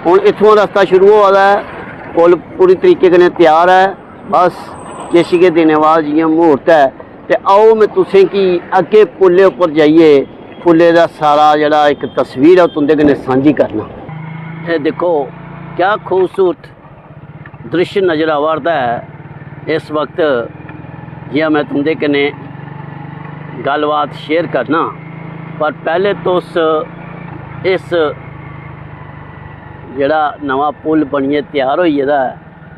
हुण इत्थों रास्ता शुरू होआ दा है, पुल पूरी तरीके कन्नै तैयार है। बस किश गै दिनें बाद जियां मुहूर्त है ते आओ मैं तुसें कि अगे पुलै उप्पर जाइए पुलै दा सारा जेह्ड़ा एक तस्वीर है तुंदे कन्नै सांझी करना। ये देखो क्या खूबसूरत दृश्य नज़र आवा है इस वक्त, जियां मैं तुंदे कन्नै गलबात शेयर करना। पर पहले तुस इस जेड़ा नवा पुल बनिए तैयार हो गेदा है,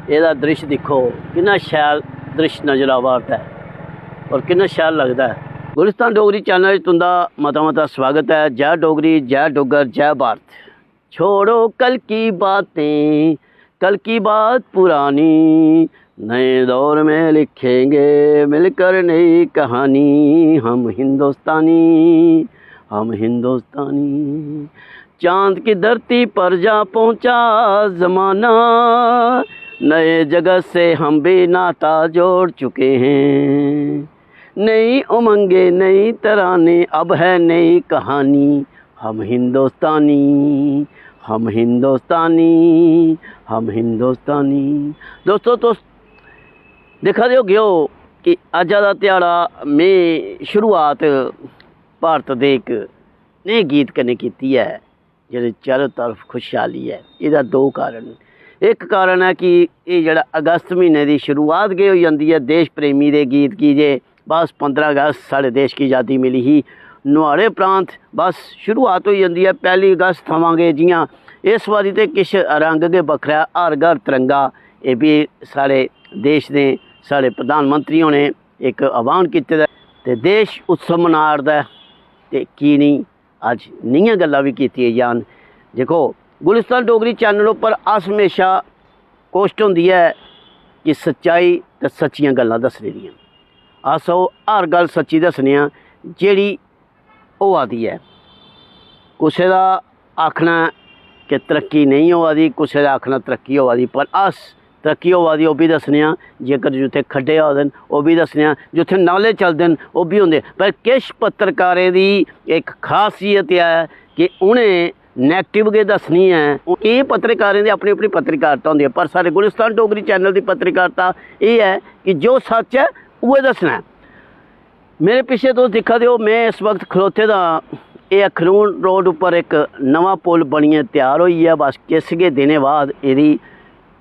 एह्दा दृश्य दिक्खो कितना शैल दृश्य नज़र आवा है और कितना शैल लगता है। गुलिस्तान डोगरी चैनल तुंदा मता मता स्वागत है। जय डोगरी, जय डोगर, जय भारत। छोड़ो कल की बातें, कल की बात पुरानी, नए दौर में लिखेंगे मिलकर नई कहानी। हम हिंदुस्तानी, हम हिंदुस्तानी। चांद की धरती पर जा पहुंचा ज़माना, नए जगत से हम भी नाता जोड़ चुके हैं। नई उमंगे नई तराने, अब है नई कहानी। हम हिंदुस्तानी, हम हिंदुस्तानी, हम हिंदुस्तानी। दोस्तों तो देखा दे गयो कि अज दा ध्याड़ा में शुरुआत भारत दे एक नए गीत कन्नै कीती है जेह्दे चारों तरफ खुशहाली है। इसदा दो कारण, एक कारण है कि ये जेह्ड़ा अगस्त महीने की शुरुआत गै हो जाती है देश प्रेमी दे गीत की, जे बस 15 अगस्त साढ़े देश की आज़ादी मिली ही, नुआढ़े प्रांत बस शुरुआत हो जाती है 1 अगस्त थमां। जियां इस बारी तो किश रंग गै बखरा, हर घर तिरंगा। ये भी साढ़े देश ने साढ़े प्रधानमंत्री ने एक आह्वान किया ते देश उत्सव मनारदा ते की नहीं अज नेहियां गल्लां भी कीतियां जान। देखो गुलिस्तान डोगरी चैनल पर अस हमेशा कोशिश होंदी है कि सच्चाई ते सच्चियां गल्लां दस्सने दियां। अस हर गल सच्ची दस्सने आं जेह्ड़ी होआ दी है। कुसै दा आखना कि तरक्की नहीं होआ दी, कुसै दा आखना तरक्की होआ दी, पर अस तरक्की होआ दी ओह् भी दस्सने आं, जेकर जित्थे खड्डे होए दे ओह् भी दस्सने आं, जित्थे नाले चलदे न ओह् भी होंदे। पर किश पत्रकारें दी एक खासियत है कि उ'नें नैगेटिव गै दस्सनी है। एह् पत्रकारें दी अपनी अपनी पत्रकारिता होंदी है, पर साढ़े गुलिस्तान डोगरी चैनल की पत्रकारिता ये है कि जो सच है उ'ऐ दस्सना है। मेरे पिछे तुस दिक्खा दे हो मैं इस वक्त खलोते दा ये अखनूर रोड उपर एक नवा पुल बनिए तैयार होई है। बस किस गै दिनें बाद एह्दी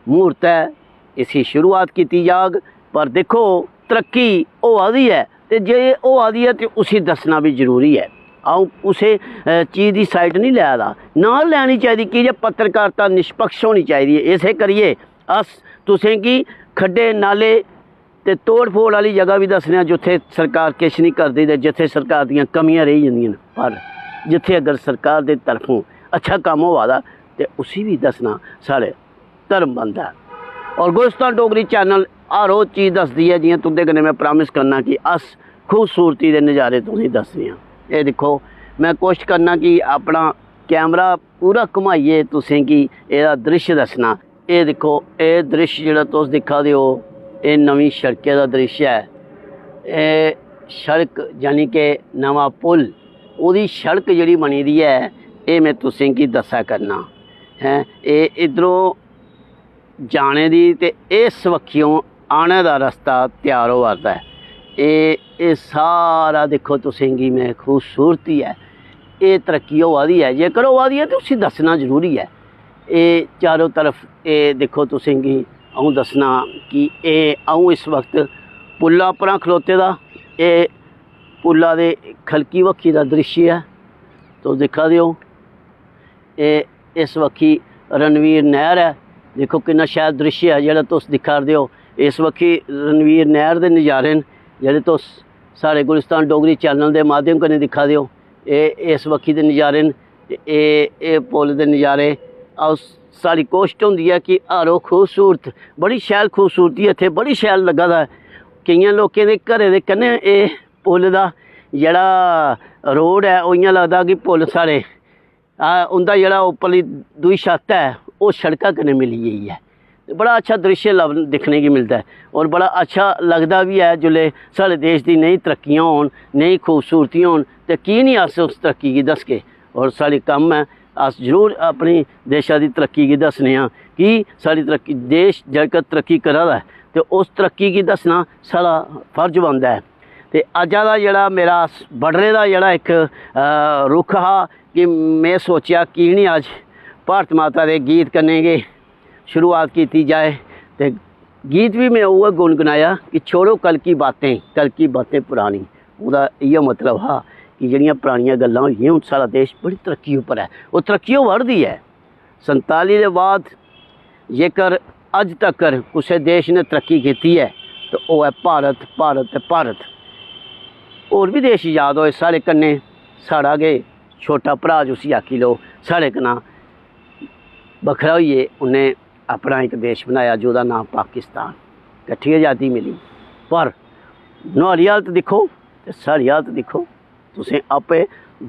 मुहूर्त है, इसकी शुरुआत की जाग। पर देखो तरक्की होआ दी है ते जे होआ दी है तो उसी दस्सना भी जरूरी है। आऊँ उसे चीज़ की साइड नहीं लै दा, ना लैनी चाहिए कि जे पत्रकारिता निष्पक्ष होनी चाहिए। इसे करिए अस तुसें कि खड्डे नाले ते तोड़ फोड़ वाली जगह भी दस्सने जिथे सरकार किश नहीं करती ते जिथे सरकार दियां कमियां रही जंदियां। पर जिथे अगर सरकार दे तरफों अच्छा काम होआ दा ते उसी भी दस्सना साढ़े धर्म बनता है। और गुलिस्तान डोगरी चैनल हर वो चीज़ दसदी है जियां तुंदे कन्नै मैं प्रामिस करना कि अस खूबसूरती के नज़ारे तुसें दसने आं। ये देखो मैं कोशिश करना कि अपना कैमरा पूरा घुमाइए तुसें कि एह्दा दृश्य दस्सना। ये देखो ये दृश्य जेह्ड़ा तुस दिक्खा दे हो ये नवीं सड़कै दा दृश्य है। ये सड़क यानी कि नवा पुल, ओह्दी सड़क जेह्ड़ी बनी दी है ये मैं तुसें कि दस्सा करना है। ये इधरों जाने दी ते इस बक्खियों आने दा रस्ता तैयार होआ दा है। ये सारा देखो तुसें कि मैं खूबसूरती है, ये तरक्की होआ दी है। जेकर होआ दी है तो उसी दस्सना जरूरी है। ये चारों तरफ ये देखो तुसें कि अऊँ दस्सना कि अऊँ इस वक्त पुल्ला परा खलोते दा, ये पुल्ला दे खलकी बक्खी दा दृश्य है। तुस दिक्खा दे हो ये इस बक्खी रणवीर नहर है। देखो कितना शैल दृश्य है जेह्ड़ा तुस दिक्खा दे हो। इस बक्खी रणवीर नहर दे नज़ारे न जेह्ड़े तुस साढ़े गुलिस्तान डोगरी चैनल के माध्यम कन्नै दिक्खा दे हो। इस बक्खी दे नज़ारे न, ये पुल दे नज़ारे। साड़ी कोशिश होंदी है कि हर वो खूबसूरत बड़ी शैल खूबसूरती इत्थे बड़ी शैल लग्गा दा है। केइयां लोकें दे घरें दे कन्नै एह् पुल दा जेह्ड़ा रोड है ओह् इ'यां लगदा कि पुल साढ़े उंदा जेह्ड़ा उप्परली दूई छत्त है वो सड़का कन्नै मिली गेई है। बड़ा अच्छा दृश्य दिखने की मिलता है और बड़ा अच्छा लगता भी है जिसले साढ़े देश की नई तरक्कियां होन, नई खूबसूरतियां होन, तो की नहीं अस उस तरक्की की दसगे। और साढ़ी कम है अस जरूर अपनी देशा की तरक्की की दसने कि साड़ी तरक्की देश जेकर तरक्की करा दा है तो उस तरक्की की दसना साड़ा फर्ज बनता है। तो अज्ज दा जेह्ड़ा मेरा बडले दा जेह्ड़ा एक रुख हा कि मैं सोचा कि नहीं अज भारत माता के गीत कन्नै गै शुरुआत की जाए। तो गीत भी मैं उ'ऐ गुनगुनाया कि छोड़ो कल की बातें पुरानी। उसदा इ'यै मतलब हा कि जेह्ड़ियां पुरानियां गल्लां होइयां हून साढ़ा देश बड़ी तरक्की उप्पर है, वो तरक्की बढ़दी है। 47 दे बाद जेकर अज तकर कुसै देश ने तरक्की की है तो वह है भारत भारत ते भारत। होर भी देश याद होए साढ़े कन्नै, साढ़ा गै छोटा भरा जिसी आखी लो साढ़े कन्नै बखरा होइए उन्हें अपना एक देश बनाया जोदा नाम पाकिस्तान। कट्ठी आज़ादी मिली पर नुहाड़ी हालत दिक्खो ते साढ़ी हालत दिक्खो, तुसें आपे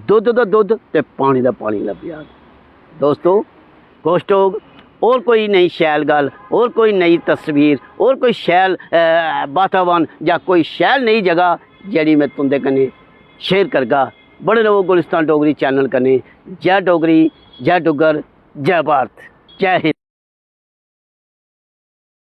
दुद्ध दा दुद्ध ते पानी दा पानी लब्भी जाग। दोस्तों कोश्ट होग और कोई नई शैल गल, और कोई नई तस्वीर, और कोई शैल वातावरण या कोई शैल नई जगह जेह्ड़ी मैं तुंदे कन्नै शेयर करगा। बड़े रहो गुलिस्तान डोगरी चैनल कन्नै। जय डोगरी, जय डुग्गर, जय भारत, जय हिंद।